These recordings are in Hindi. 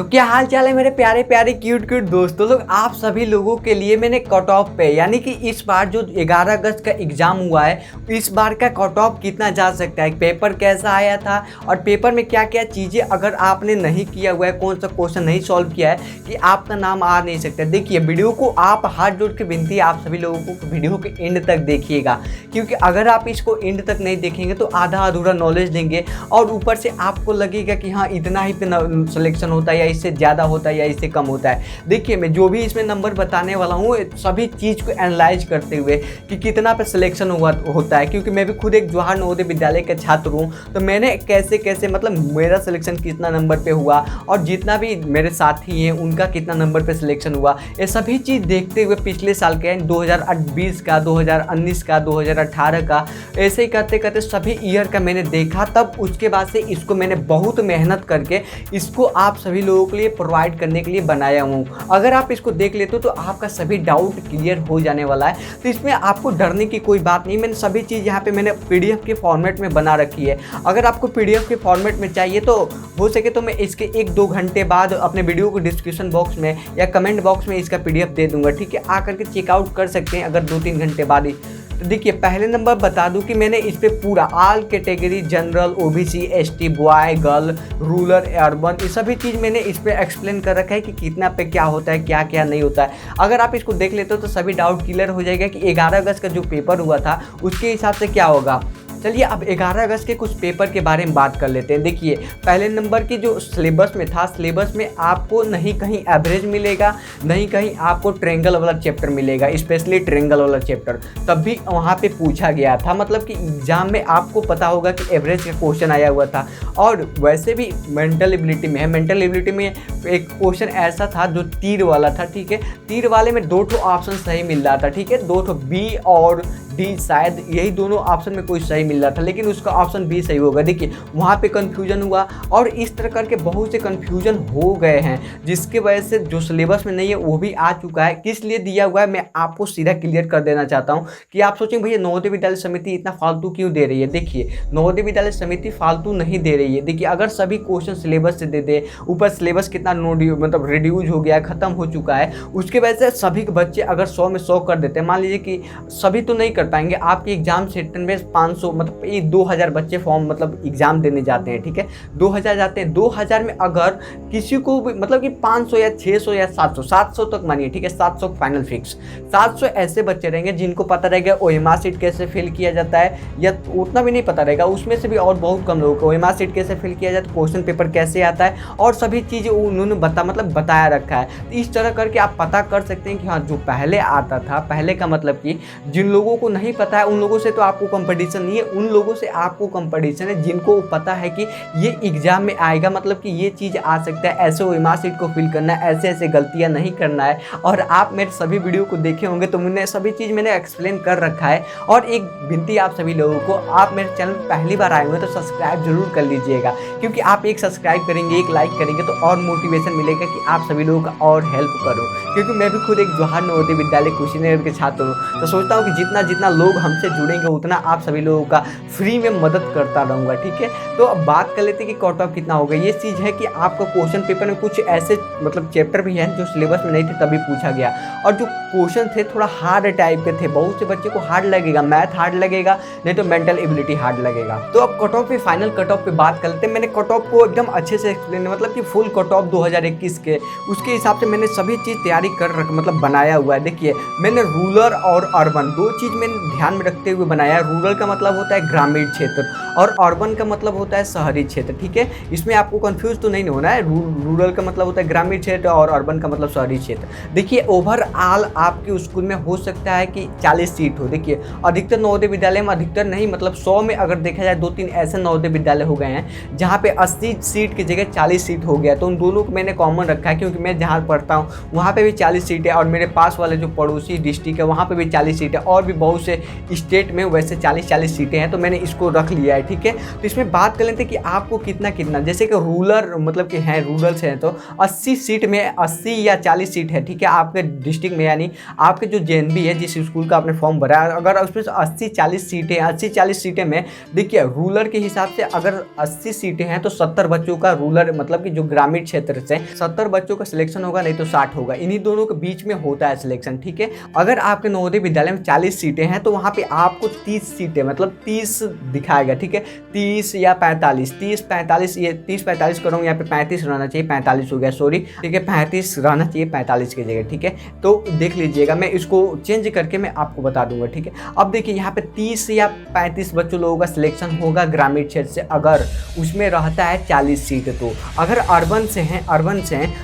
तो क्या हाल चाल है मेरे प्यारे प्यारे क्यूट क्यूट दोस्तों लोग। आप सभी लोगों के लिए मैंने कट ऑफ पे यानी कि इस बार जो 11 अगस्त का एग्ज़ाम हुआ है इस बार का कट ऑफ कितना जा सकता है, पेपर कैसा आया था और पेपर में क्या क्या चीज़ें अगर आपने नहीं किया हुआ है, कौन सा क्वेश्चन नहीं सॉल्व किया है कि आपका नाम आ नहीं सकता। देखिए वीडियो को आप हाथ जोड़ के विनती है आप सभी लोगों को वीडियो के एंड तक देखिएगा, क्योंकि अगर आप इसको एंड तक नहीं देखेंगे तो आधा अधूरा नॉलेज देंगे और ऊपर से आपको लगेगा कि हाँ इतना ही पे सिलेक्शन होता है या इससे ज़्यादा होता है या इससे कम होता है। देखिए मैं जो भी इसमें नंबर बताने वाला हूँ सभी चीज़ को एनालाइज करते हुए कि कितना पे सिलेक्शन होता है, क्योंकि मैं भी खुद एक जवाहर नवोदय विद्यालय का छात्र हूँ, तो मैंने कैसे कैसे मतलब मेरा सिलेक्शन कितना नंबर पे हुआ और जितना भी मेरे साथी हैं उनका कितना नंबर पे सिलेक्शन हुआ, ये सभी चीज़ देखते हुए पिछले साल के 2020 का, 2019 का, 2018 का, ऐसे ही करते करते सभी ईयर का मैंने देखा। तब उसके बाद से इसको मैंने बहुत मेहनत करके इसको आप सभी लोगों के लिए प्रोवाइड करने के लिए बनाया हूँ। अगर आप इसको देख लेते हो तो आपका सभी डाउट क्लियर हो जाने वाला है, तो इसमें आपको डरने की कोई बात नहीं। मैंने सभी चीज़ यहाँ पे मैंने पीडीएफ के फॉर्मेट में बना रखी है। अगर आपको पीडीएफ के फॉर्मेट में चाहिए तो हो सके तो मैं इसके 1-2 घंटे बाद अपने वीडियो को डिस्क्रिप्शन बॉक्स में या कमेंट बॉक्स में इसका पीडीएफ दे दूंगा, ठीक है। आकर के चेकआउट कर सकते हैं अगर 2-3 घंटे बाद ही। तो देखिए पहले नंबर बता दूं कि मैंने इस पे पूरा all category, general, OBC, ST, boy, girl, rural, urban, ये सभी चीज़ मैंने इस पे एक्सप्लेन कर रखा है कि कितना पे क्या होता है, क्या क्या नहीं होता है। अगर आप इसको देख लेते हो तो सभी डाउट क्लियर हो जाएगा कि 11 अगस्त का जो पेपर हुआ था उसके हिसाब से क्या होगा। चलिए अब 11 अगस्त के कुछ पेपर के बारे में बात कर लेते हैं। देखिए पहले नंबर की जो सिलेबस में था, सिलेबस में आपको नहीं कहीं एवरेज मिलेगा, नहीं कहीं आपको ट्रेंगल वाला चैप्टर मिलेगा, स्पेशली ट्रेंगल वाला चैप्टर तब भी वहाँ पे पूछा गया था। मतलब कि एग्जाम में आपको पता होगा कि एवरेज का क्वेश्चन आया हुआ था। और वैसे भी मेंटल एबिलिटी में है, मेंटल एबिलिटी में एक क्वेश्चन ऐसा था जो तीर वाला था, ठीक है। तीर वाले में 2 ऑप्शन सही मिल रहा था, ठीक है, 2 बी और डी, शायद यही दोनों ऑप्शन में कोई सही मिल रहा था, लेकिन उसका ऑप्शन बी सही होगा। देखिए वहाँ पे कन्फ्यूजन हुआ और इस तरह करके बहुत से कन्फ्यूजन हो गए हैं, जिसके वजह से जो सिलेबस में नहीं है वो भी आ चुका है। किस लिए दिया हुआ है मैं आपको सीधा क्लियर कर देना चाहता हूँ कि आप सोचेंगे भैया नवोदय विद्यालय समिति इतना फालतू क्यों दे रही है। देखिए नवोदय विद्यालय समिति फालतू नहीं दे रही है। देखिए अगर सभी क्वेश्चन सिलेबस से दे दे, ऊपर सिलेबस कितना मतलब रिड्यूज हो गया है, खत्म हो चुका है, उसके वजह से सभी के बच्चे अगर 100 में 100 कर देते हैं, मान लीजिए कि सभी तो नहीं कर पाएंगे, आपके एग्जाम सेंटर में 500 मतलब ये 2000 बच्चे फॉर्म मतलब एग्जाम देने जाते हैं, ठीक है, 2000 जाते हैं। 2000 में अगर किसी को भी मतलब कि 500 या 600 या 700 तक मानिए, ठीक है, 700 फाइनल फिक्स, 700 ऐसे बच्चे रहेंगे जिनको पता रहेगा ओएमआर शीट कैसे फिल किया जाता है, या उतना भी नहीं पता रहेगा, उसमें से भी और बहुत कम लोगों को ओएमआर शीट कैसे फिल किया जाता है, क्वेश्चन पेपर कैसे आता है और सभी चीज़ें उन्होंने बताया रखा है। तो इस तरह करके आप पता कर सकते हैं कि हाँ जो पहले आता था, पहले का मतलब कि जिन लोगों को नहीं पता है उन लोगों से तो आपको कंपटीशन नहीं है, उन लोगों से आपको कंपटीशन है जिनको पता है कि ये एग्जाम में आएगा, मतलब कि ये चीज़ आ सकता है, ऐसे ओएमआर शीट को फिल करना है, ऐसे ऐसे गलतियां नहीं करना है। और आप मेरे सभी वीडियो को देखे होंगे तो मैंने सभी चीज़ मैंने एक्सप्लेन कर रखा है। और एक विनती आप सभी लोगों को, आप मेरे चैनल पहली बार आए हुए तो सब्सक्राइब जरूर कर लीजिएगा, क्योंकि आप एक सब्सक्राइब करेंगे, एक लाइक करेंगे तो और मोटिवेशन मिलेगा कि आप सभी लोगों का और हेल्प करो, क्योंकि मैं भी खुद एक जवाहर नवोदय विद्यालय कुशीनगर के छात्र हूँ। तो सोचता हूँ कि जितना जितना लोग हमसे जुड़ेंगे उतना आप सभी लोगों का फ्री में मदद करता रहूँगा, ठीक है। तो अब बात कर लेते हैं कि कट ऑफ कितना होगा। ये चीज़ है कि आपका क्वेश्चन पेपर में कुछ ऐसे मतलब चैप्टर भी हैं जो सिलेबस में नहीं थे तभी पूछा गया, और जो क्वेश्चन थे थोड़ा हार्ड टाइप के थे, बहुत से बच्चे को हार्ड लगेगा, मैथ हार्ड लगेगा, नहीं तो मेंटल एबिलिटी हार्ड लगेगा। तो अब कट ऑफ पे, फाइनल कट ऑफ पे बात कर लेते हैं। मैंने कट ऑफ को एकदम अच्छे से एक्सप्लेन, मतलब कि फुल कट ऑफ 2021 के उसके हिसाब से मैंने सभी चीज़ तैयारी कर मतलब बनाया हुआ है। देखिए मैंने रूरल और अर्बन 2 चीज़ मैंने ध्यान में रखते हुए बनाया है। रूरल का मतलब होता है ग्रामीण क्षेत्र और अर्बन का मतलब होता है शहरी क्षेत्र, ठीक है। इसमें आपको कंफ्यूज तो नहीं होना है, रूरल का मतलब होता है ग्रामीण क्षेत्र और अर्बन का मतलब शहरी क्षेत्र। देखिए ओवरऑल आपके स्कूल में हो सकता है कि 40 सीट हो। देखिए अधिकतर नवोदय विद्यालय में, अधिकतर नहीं मतलब 100 में अगर देखा जाए 2-3 ऐसे नवोदय विद्यालय हो गए हैं जहाँ पे 80 सीट की जगह 40 सीट हो गया, तो उन दोनों को मैंने कॉमन रखा है, क्योंकि मैं जहाँ पढ़ता हूँ वहाँ पे भी 40 सीट है और मेरे पास वाले जो पड़ोसी डिस्ट्रिक्ट है वहाँ पे भी 40 सीट है, और भी बहुत से स्टेट में वैसे 40-40 सीट सीटें हैं तो मैंने इसको रख लिया है, ठीक है। तो इसमें बात कर लेते हैं कि आपको कितना कितना, जैसे कि रूरल मतलब कि हैं रूरल से हैं तो 80 सीट में 80 या 40 सीट है, ठीक है, आपके डिस्ट्रिक्ट में, यानी आपके जो जेएनबी है जिस स्कूल का आपने फॉर्म भरा है, अगर उसमें 80-40 सीटें 80-40 सीटें में देखिए रूरल के हिसाब से अगर 80 सीटें हैं तो 70 बच्चों का रूरल मतलब कि जो ग्रामीण क्षेत्र से 70 बच्चों का सिलेक्शन होगा, नहीं तो 60 होगा, इन्हीं दोनों के बीच में होता है सिलेक्शन, ठीक है। अगर आपके नवोदय विद्यालय में 40 सीटें हैं तो वहाँ पे आपको 30 सीटें मतलब 30 दिखाएगा, ठीक है, 30 या 45, 30-45, ये 30-45 करूँगा, यहाँ पे 35 रहना चाहिए, 45 हो गया, सॉरी, ठीक है, 35 रहना चाहिए 45 की जगह, ठीक है। तो देख लीजिएगा, मैं इसको चेंज करके मैं आपको बता दूंगा, ठीक है। अब देखिए यहाँ पे 30 या 35 बच्चों लोगों का सिलेक्शन होगा ग्रामीण क्षेत्र से, अगर उसमें रहता है 40 सीट। तो अगर अर्बन से हैं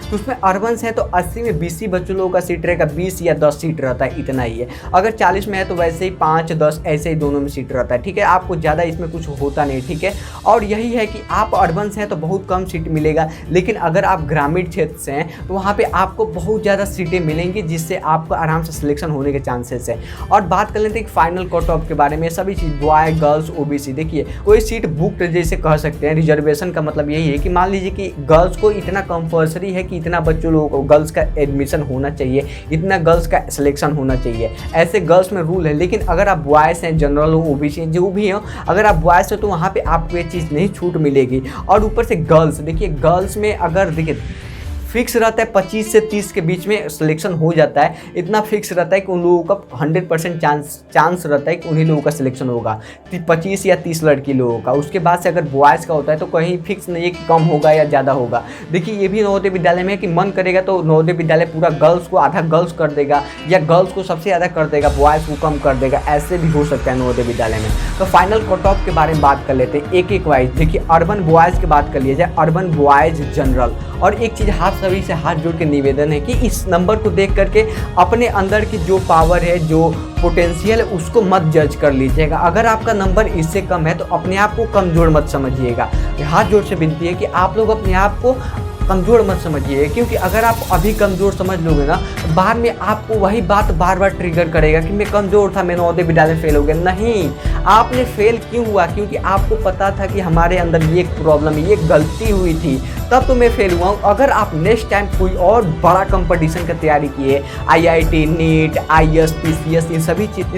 तो उसमें अर्बन से हैं तो 80 में 20 ही बच्चों लोगों का सीट रहेगा, 20 या 10 सीट रहता है, इतना ही है। अगर 40 में है तो वैसे ही 5-10 ऐसे ही दोनों में सीट रहता है, ठीक है, आपको ज़्यादा इसमें कुछ होता नहीं, ठीक है। और यही है कि आप अर्बन से हैं तो बहुत कम सीट मिलेगा, लेकिन अगर आप ग्रामीण क्षेत्र से हैं तो वहाँ पे आपको बहुत ज़्यादा सीटें मिलेंगी, जिससे आपको आराम से सिलेक्शन होने के चांसेस है। और बात कर लेते हैं फाइनल कट ऑफ के बारे में, सभी चीज़ बॉय गर्ल्स ओबीसी। देखिए कोई सीट बुक्ड जैसे कह सकते हैं, रिजर्वेशन का मतलब यही है कि मान लीजिए कि गर्ल्स को इतना कंपल्सरी है कि इतना बच्चों लोगों को गर्ल्स का एडमिशन होना चाहिए, इतना गर्ल्स का सिलेक्शन होना चाहिए, ऐसे गर्ल्स में रूल है। लेकिन अगर आप बॉयज़ हैं, जनरल हो, ओबीसी हैं, जो भी हो, अगर आप बॉयज़ हो तो वहाँ पे आपको ये चीज़ नहीं छूट मिलेगी। और ऊपर से गर्ल्स, देखिए गर्ल्स में अगर देखिए फिक्स रहता है 25 से 30 के बीच में सिलेक्शन हो जाता है, इतना फिक्स रहता है कि उन लोगों का 100% चांस रहता है कि उन्हीं लोगों का सिलेक्शन होगा, 25 या 30 लड़की लोगों का। उसके बाद से अगर बॉयज़ का होता है तो कहीं फिक्स नहीं है कि कम होगा या ज़्यादा होगा। देखिए ये भी नवोदय विद्यालय में है कि मन करेगा तो नवोदय विद्यालय पूरा गर्ल्स को आधा गर्ल्स कर देगा, या गर्ल्स को सबसे ज़्यादा कर देगा, बॉयज़ को कम कर देगा, ऐसे भी हो सकता है नवोदय विद्यालय में। तो फाइनल कट ऑफ के बारे में बात कर लेते हैं एक वाइज। देखिए अर्बन बॉयज़ की बात कर लिया जाए, अर्बन बॉयज़ जनरल। और एक चीज़ आप सभी से हाथ जोड़ के निवेदन है कि इस नंबर को देख करके अपने अंदर की जो पावर है, जो पोटेंशियल है, उसको मत जज कर लीजिएगा। अगर आपका नंबर इससे कम है तो अपने आप को कमज़ोर मत समझिएगा। हाथ जोड़ से विनती है कि आप लोग अपने आप को कमज़ोर मत समझिए, क्योंकि अगर आप अभी कमज़ोर समझ लोगे ना, बाद में आपको वही बात बार बार ट्रिगर करेगा कि मैं कमज़ोर था, मैं नवोदय विद्यालय में फेल हो गया। नहीं, आपने फेल क्यों हुआ? क्योंकि आपको पता था कि हमारे अंदर ये प्रॉब्लम, ये गलती हुई थी, तब तो मैं फेल हुआ हूँ। अगर आप नेक्स्ट टाइम कोई और बड़ा कंपटीशन का तैयारी किए, IIT, नीट, IAS, PCS, इन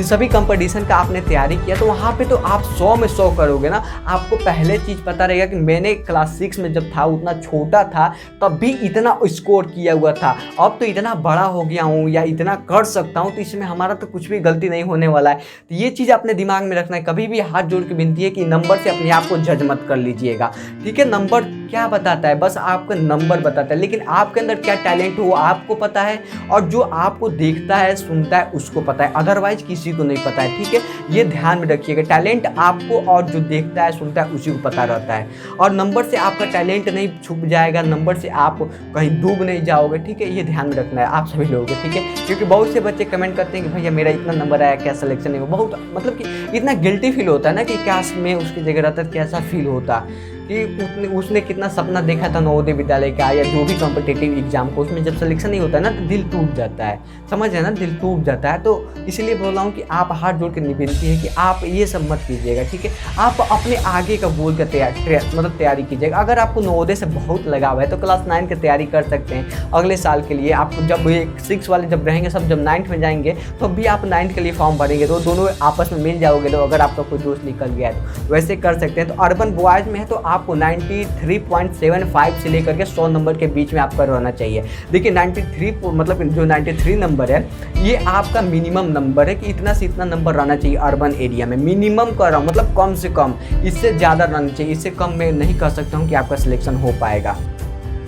सभी कंपटीशन का आपने तैयारी किया, तो वहाँ पे तो आप 100 में 100 करोगे ना। आपको पहले चीज़ पता रहेगा कि मैंने क्लास 6 में जब था, उतना छोटा था, तब भी इतना स्कोर किया हुआ था, अब तो इतना बड़ा हो गया हूँ या इतना कर सकता हूँ, तो इसमें हमारा तो कुछ भी गलती नहीं होने वाला है। तो ये चीज़ अपने दिमाग में रखना है। कभी भी हाथ जोड़ के विनती है कि नंबर से अपने आप को जज मत कर लीजिएगा, ठीक है। नंबर क्या बताता है? बस आपका नंबर बताता है, लेकिन आपके अंदर क्या टैलेंट हो आपको पता है, और जो आपको देखता है, सुनता है, उसको पता है, अदरवाइज किसी को नहीं पता है, ठीक है। ये ध्यान में रखिएगा, टैलेंट आपको और जो देखता है, सुनता है, उसी को पता रहता है। और नंबर से आपका टैलेंट नहीं छुप जाएगा, नंबर से आप कहीं डूब नहीं जाओगे, ठीक है। ये ध्यान में रखना है आप सभी लोगों को, ठीक है। क्योंकि बहुत से बच्चे कमेंट करते हैं कि भैया मेरा इतना नंबर आया, क्या सिलेक्शन नहीं हुआ। बहुत मतलब कि इतना गिल्टी फील होता है ना कि काश मैं उसकी जगह रहता तो कैसा फील होता, कि उसने कितना सपना देखा था नवोदय विद्यालय का या जो भी कॉम्पिटिटिव एग्जाम को, उसमें जब सिलेक्शन नहीं होता है ना तो दिल टूट जाता है, समझ है ना, दिल टूट जाता है। तो इसलिए बोल रहा हूँ कि आप हाथ जोड़ के विनती है कि आप ये सब मत कीजिएगा, ठीक है। आप अपने आगे का गोल का तैयारी कीजिएगा। अगर आपको नवोदय से बहुत लगाव है तो क्लास 9 की तैयारी कर सकते हैं अगले साल के लिए। आप जब ये 6 वाले जब रहेंगे, सब जब 9th में जाएंगे तो भी आप 9th के लिए फॉर्म भरेंगे, तो दोनों आपस में मिल जाओगे। तो अगर आपका कोई दोस्त निकल गया है तो वैसे कर सकते हैं। तो अर्बन बॉयज़ में है तो आपको 93.75 से लेकर के 100 नंबर के बीच में आपका रहना चाहिए। देखिए 93 मतलब जो 93 नंबर है, ये आपका मिनिमम नंबर है कि इतना से इतना नंबर रहना चाहिए अर्बन एरिया में। मिनिमम कर रहा हूँ, मतलब कम से कम, इससे ज़्यादा रहना चाहिए, इससे कम मैं नहीं कह सकता हूँ कि आपका सिलेक्शन हो पाएगा।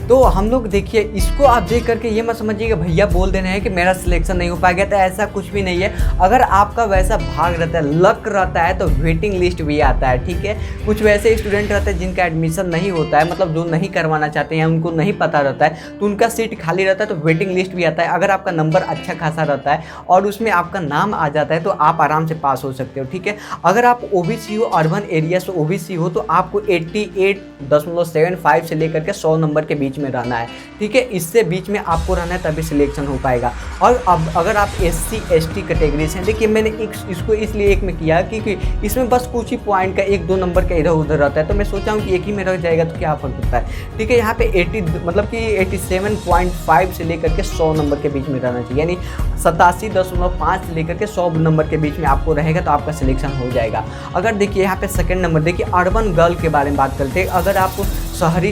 तो हम लोग देखिए, इसको आप देख करके ये मत समझिएगा भैया बोल देना है कि मेरा सिलेक्शन नहीं हो पाएगा, तो ऐसा कुछ भी नहीं है। अगर आपका वैसा भाग रहता है, लक रहता है, तो वेटिंग लिस्ट भी आता है, ठीक है। कुछ वैसे स्टूडेंट रहते हैं जिनका एडमिशन नहीं होता है, मतलब जो नहीं करवाना चाहते हैं, उनको नहीं पता रहता है, तो उनका सीट खाली रहता है, तो वेटिंग लिस्ट भी आता है। अगर आपका नंबर अच्छा खासा रहता है और उसमें आपका नाम आ जाता है तो आप आराम से पास हो सकते हो, ठीक है। अगर आप OBC हो, अर्बन एरिया से OBC हो, तो आपको 88.75 से लेकर के 100 नंबर के बीच बीच में रहना है, ठीक है। इससे बीच में आपको रहना है तभी सिलेक्शन हो पाएगा। और अब अगर आप SC ST कैटेगरी से हैं, देखिए मैंने इसको इसलिए एक में किया क्योंकि इसमें बस कुछ ही पॉइंट का 1-2 नंबर का इधर उधर रहता है, तो मैं सोचा हूँ कि एक ही में रह जाएगा तो क्या फर्क पड़ता है, ठीक है। यहाँ पे 80 मतलब कि 87.5 से लेकर के 100 नंबर के बीच में रहना चाहिए, यानी 87.5 से लेकर के 100 नंबर के बीच में आपको रहेगा तो आपका सिलेक्शन हो जाएगा। अगर देखिए यहाँ पे सेकंड नंबर देखिए अर्बन गर्ल के बारे में बात करते हैं। अगर आप शहरी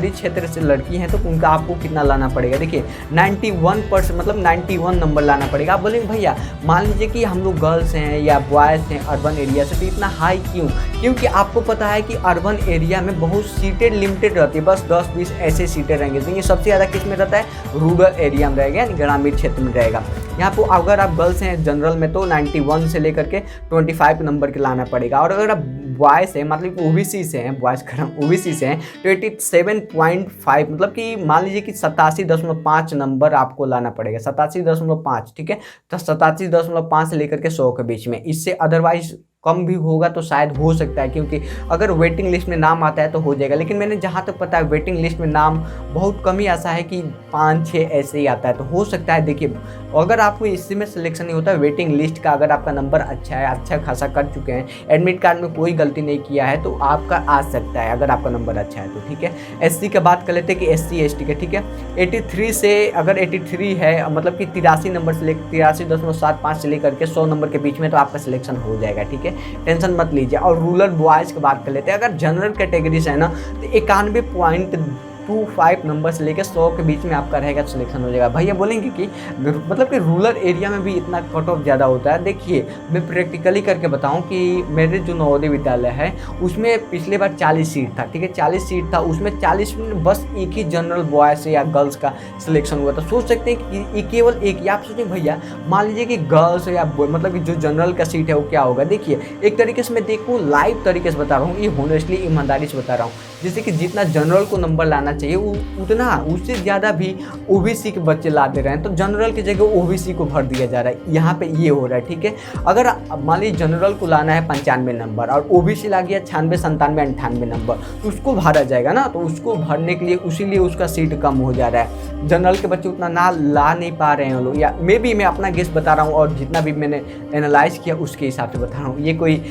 क्षेत्र से लड़की हैं तो उनका आपको कितना लाना पड़ेगा, देखिए 91% मतलब 91 नंबर लाना पड़ेगा। आप बोलेंगे भैया मान लीजिए कि हम लोग गर्ल्स हैं या बॉयज़ हैं अर्बन एरिया से, तो इतना हाई क्यों? क्योंकि आपको पता है कि अर्बन एरिया में बहुत सीटें लिमिटेड रहती है, बस 10-20 ऐसे सीटें रहेंगे। तो ये सबसे ज़्यादा किस में रहता है? रूरल एरिया में रहेगा, यानी ग्रामीण क्षेत्र में रहेगा। यहाँ पर अगर आप गर्ल्स हैं जनरल में तो 91 से लेकर के 25 नंबर के लाना पड़ेगा। और अगर आप बॉयज़ हैं मतलब OBC से हैं, बॉयज़ OBC से हैं तो 87.5 मतलब कि मान लीजिए कि 87.5 नंबर आपको लाना पड़ेगा, 87.5, ठीक है। तो 87.5 से लेकर के 100 के बीच में, इससे अदरवाइज कम भी होगा तो शायद हो सकता है, क्योंकि अगर वेटिंग लिस्ट में नाम आता है तो हो जाएगा। लेकिन मैंने जहाँ तक पता है वेटिंग लिस्ट में नाम बहुत कम ही ऐसा है कि 5-6 ऐसे ही आता है, तो हो सकता है। देखिए अगर आपको इसी में सिलेक्शन नहीं होता वेटिंग लिस्ट का, अगर आपका नंबर अच्छा है, अच्छा खासा कर चुके हैं, एडमिट कार्ड में कोई गलती नहीं किया है, तो आपका आ सकता है अगर आपका नंबर अच्छा है तो, ठीक है। SC का बात कर लेते हैं कि SC ST का, ठीक है। 83 से अगर 83 है मतलब कि 83 नंबर से लेकर 83.75 से लेकर के 100 नंबर के बीच में तो आपका सिलेक्शन हो जाएगा, ठीक है। टेंशन मत लीजिए। और रूरल बॉयज़ की बात कर लेते हैं। अगर जनरल कैटेगरी से है ना तो 91.25 नंबर से लेकर 100 के बीच में आपका रहेगा तो सिलेक्शन हो जाएगा। भैया बोलेंगे कि मतलब कि रूरल एरिया में भी इतना कट ऑफ ज़्यादा होता है। देखिए मैं प्रैक्टिकली करके बताऊं कि मेरे जो नवोदय विद्यालय है उसमें पिछले बार 40 सीट था, ठीक है। 40 सीट था, उसमें 40 में बस एक ही जनरल बॉयज़ या गर्ल्स का सिलेक्शन हुआ था। सोच सकते हैं कि केवल एक, या आप सोचें भैया मान लीजिए कि गर्ल्स या मतलब कि जो जनरल का सीट है वो क्या होगा। देखिए एक तरीके से मैं देखूँ लाइव तरीके से बता रहा हूँ, ये होनेस्टली ईमानदारी से बता रहा हूँ, जैसे कि जितना जनरल को नंबर लाना चाहिए उतना उससे ज़्यादा भी OBC के बच्चे ला दे रहे हैं, तो जनरल की जगह OBC को भर दिया जा रहा है। यहाँ पे ये हो रहा है, ठीक है। अगर मान लीजिए जनरल को लाना है 95 नंबर और OBC ला गया 96, 97, 98 नंबर, तो उसको भरा जाएगा ना, तो उसको भरने के लिए उसीलिए उसका सीट कम हो जा रहा है। जनरल के बच्चे उतना ना ला नहीं पा रहे हैं लोग, या मे बी मैं अपना गेस बता रहा हूँ और जितना भी मैंने एनालाइज किया उसके हिसाब से बता रहा हूँ। ये कोई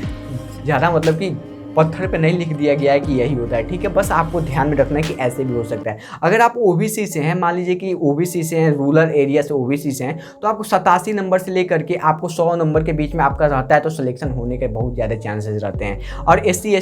ज़्यादा मतलब कि पत्थर पे नहीं लिख दिया गया है कि यही होता है, ठीक है। बस आपको ध्यान में रखना है कि ऐसे भी हो सकता है। अगर आप OBC से हैं, मान लीजिए कि OBC से हैं, रूरल एरिया से OBC से हैं, तो आपको 87 नंबर से लेकर के आपको 100 नंबर के बीच में आपका रहता है तो सिलेक्शन होने के बहुत ज़्यादा चांसेस रहते हैं। और SC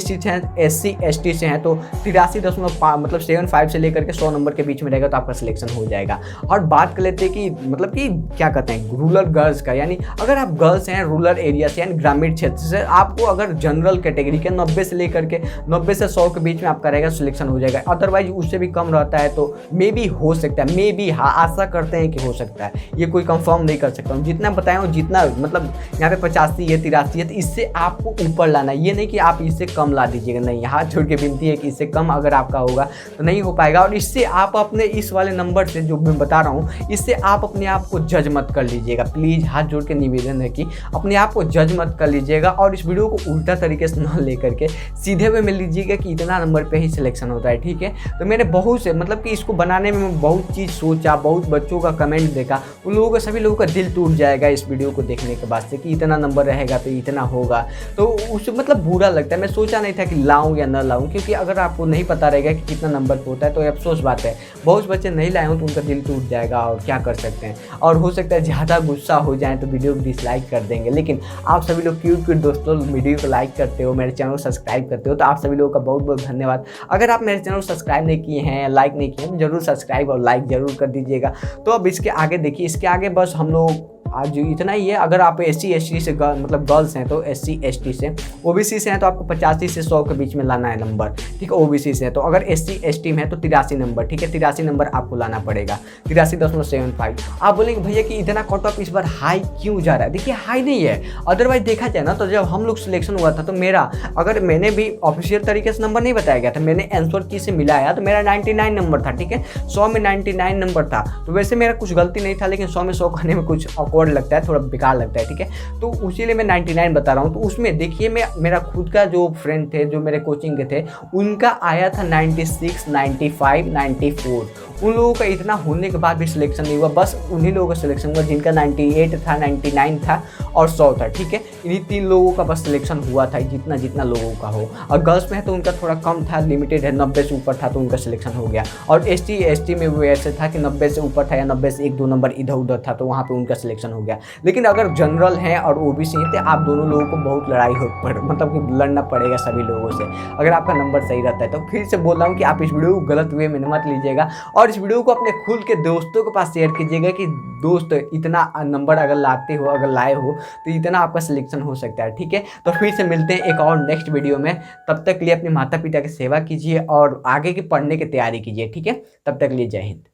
ST से हैं तो 83.5 मतलब 75 से लेकर के 100 नंबर के बीच में रहेगा तो आपका सिलेक्शन हो जाएगा। और बात कर लेते हैं कि मतलब कि क्या कहते हैं रूरल गर्ल्स का, यानी अगर आप गर्ल्स हैं रूरल एरिया से यानी ग्रामीण क्षेत्र से, आपको अगर जनरल कैटेगरी के 90 से लेकर के 90 से 100 के बीच में आपका रहेगा सिलेक्शन हो जाएगा। अदरवाइज उससे भी कम रहता है तो मे बी हो सकता है, मे बी हाँ आशा करते हैं कि हो सकता है, ये कोई कंफर्म नहीं कर सकता हूँ। जितना बताया हूँ जितना मतलब यहाँ पे 85 है 83 है तो इससे आपको ऊपर लाना है, ये नहीं कि आप इससे कम ला दीजिएगा, नहीं। हाथ जोड़ के विनती है कि इससे कम अगर आपका होगा तो नहीं हो पाएगा। और इससे आप अपने इस वाले नंबर से जो मैं बता रहा हूँ इससे आप अपने आप को जज मत कर लीजिएगा, प्लीज़ हाथ जोड़ के निवेदन है कि अपने आप को जज मत कर लीजिएगा। और इस वीडियो को उल्टा तरीके से न लेकर के सीधे वे में लीजिएगा कि इतना नंबर पे ही सिलेक्शन होता है, ठीक है। तो मैंने बहुत से मतलब कि इसको बनाने में मैं बहुत चीज़ सोचा, बहुत बच्चों का कमेंट देखा, उन लोगों का सभी लोगों का दिल टूट जाएगा इस वीडियो को देखने के बाद से कि इतना नंबर रहेगा तो इतना होगा, तो उससे मतलब बुरा लगता है। मैं सोचा नहीं था कि लाऊं या ना लाऊं, क्योंकि अगर आपको नहीं पता रहेगा कि कितना नंबर पे होता है तो अफसोस बात है। बहुत बच्चे नहीं लाए हों तो उनका दिल टूट जाएगा और क्या कर सकते हैं। और हो सकता है ज़्यादा गुस्सा हो जाए तो वीडियो को डिसलाइक कर देंगे, लेकिन आप सभी लोग क्यूट दोस्तों वीडियो को लाइक करते हो, मेरे चैनल को सब्सक्राइब करते हो, तो आप सभी लोगों का बहुत बहुत धन्यवाद। अगर आप मेरे चैनल को सब्सक्राइब नहीं किए हैं, लाइक नहीं किए हैं तो जरूर सब्सक्राइब और लाइक जरूर कर दीजिएगा। तो अब इसके आगे देखिए, इसके आगे बस हम लोग आज इतना ही है। अगर आप SC ST से मतलब गर्ल्स हैं तो SC ST से, OBC से हैं तो आपको 85 से 100 के बीच में लाना है नंबर, ठीक है। OBC से है तो अगर SC ST में है तो 83 नंबर, ठीक है, 83 नंबर आपको लाना पड़ेगा, 83.75। आप बोलेंगे भैया कि इतना कट ऑफ इस बार हाई क्यों जा रहा है? देखिए हाई नहीं है, अदरवाइज देखा जाए ना तो जब हम लोग सिलेक्शन हुआ था तो मेरा, अगर मैंने भी ऑफिशियल तरीके से नंबर नहीं बताया गया था, मैंने आंसर की से मिलाया तो मेरा 99 नंबर था, ठीक है। 100 में 99 नंबर था, तो वैसे मेरा कुछ गलती नहीं था, लेकिन 100 में 100 करने में कुछ ऑकवर्ड ऑकवर्ड लगता है, थोड़ा बेकार लगता है, ठीक है। तो उसीलिए मैं 99 बता रहा हूँ। तो उसमें देखिए मेरा खुद का जो फ्रेंड थे, जो मेरे कोचिंग के थे, उनका आया था 96, 95, 94। उन लोगों का इतना होने के बाद भी सिलेक्शन नहीं हुआ, बस उन्हीं लोगों का सिलेक्शन हुआ जिनका 98 था, 99 था और 100 था, ठीक है। इन्हीं 3 लोगों का बस सिलेक्शन हुआ था, जितना लोगों का हो। और गर्ल्स में है तो उनका थोड़ा कम था, लिमिटेड है, 90 से ऊपर था तो उनका सिलेक्शन हो गया। और एसटी में वो ऐसे था कि 90 से ऊपर था या 90 से 1-2 नंबर इधर उधर था तो वहाँ पे उनका सिलेक्शन हो गया। लेकिन अगर जनरल है और ओबीसी है तो आप दोनों लोगों को बहुत लड़ाई मतलब कि लड़ना पड़ेगा सभी लोगों से, अगर आपका नंबर सही रहता है। तो फिर से बोल रहा हूँ कि आप इस वीडियो को गलत वे में मत लीजिएगा और इस वीडियो को अपने खुद के दोस्तों के पास शेयर कीजिएगा कि दोस्त इतना नंबर अगर लाए हो तो इतना आपका सिलेक्शन हो सकता है, ठीक है। तो फिर से मिलते हैं एक और नेक्स्ट वीडियो में। तब तक के लिए अपने माता पिता की सेवा कीजिए और आगे की पढ़ने की तैयारी कीजिए, ठीक है। तब तक के लिए जय हिंद।